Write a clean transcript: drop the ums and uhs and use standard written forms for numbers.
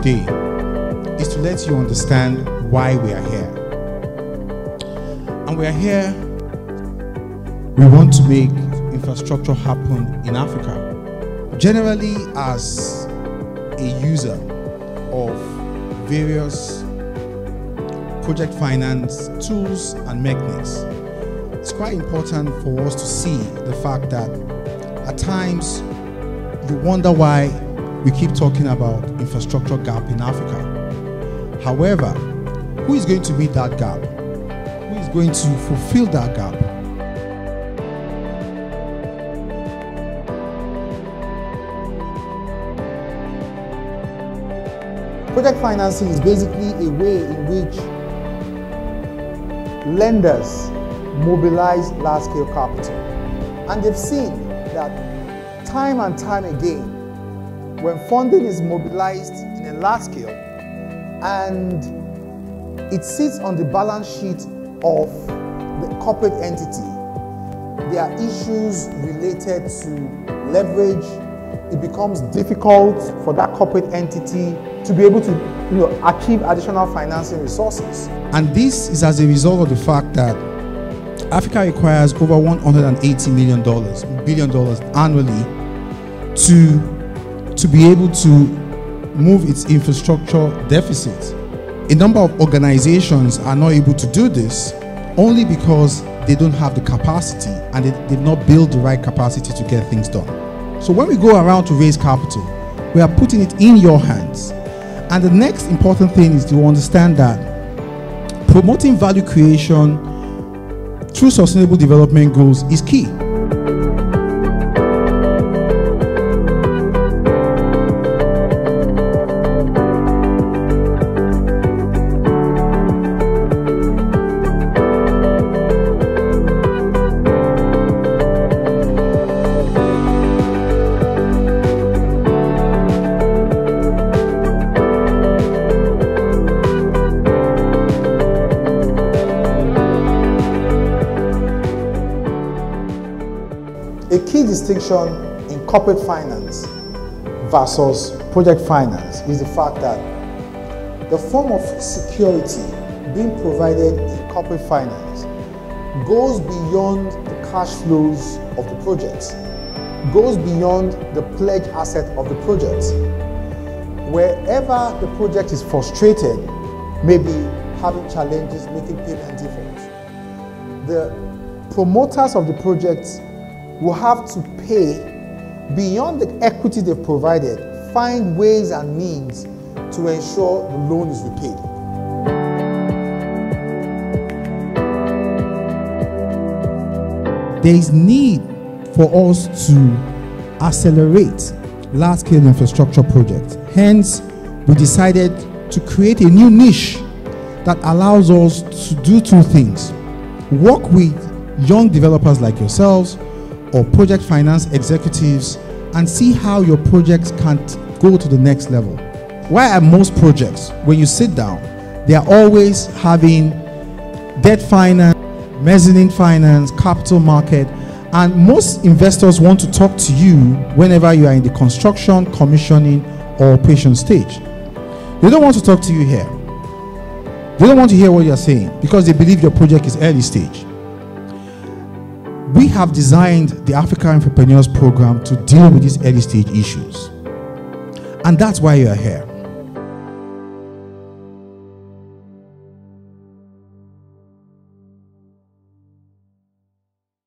today is to let you understand why we are here. And we are here, we want to make infrastructure happen in Africa. Generally, as a user of various project finance tools and mechanics, it's quite important for us to see the fact that at times you wonder why we keep talking about infrastructure gap in Africa. However, who is going to meet that gap? Who is going to fulfill that gap? Project financing is basically a way in which lenders mobilize large-scale capital. And they've seen that time and time again, when funding is mobilized in a large scale and it sits on the balance sheet of the corporate entity, there are issues related to leverage. It becomes difficult for that corporate entity to be able to achieve additional financing resources. And this is as a result of the fact that Africa requires over $180 billion annually to be able to move its infrastructure deficit. A number of organizations are not able to do this only because they don't have the capacity and they've not built the right capacity to get things done. So when we go around to raise capital, we are putting it in your hands. And the next important thing is to understand that promoting value creation through sustainable development goals is key. A key distinction in corporate finance versus project finance is the fact that the form of security being provided in corporate finance goes beyond the cash flows of the project, goes beyond the pledge asset of the project. Wherever the project is frustrated, maybe having challenges making payment defaults, the promoters of the project will have to pay beyond the equity they've provided, find ways and means to ensure the loan is repaid. There is need for us to accelerate large-scale infrastructure projects. Hence, we decided to create a new niche that allows us to do two things: work with young developers like yourselves or project finance executives and see how your projects can go to the next level. Why are most projects, when you sit down, they are always having debt finance, mezzanine finance, capital market, and most investors want to talk to you whenever you are in the construction, commissioning, or operation stage. They don't want to talk to you here. They don't want to hear what you are saying because they believe your project is early stage. We have designed the Africa Infrapreneurs Programme to deal with these early stage issues. And that's why you are here.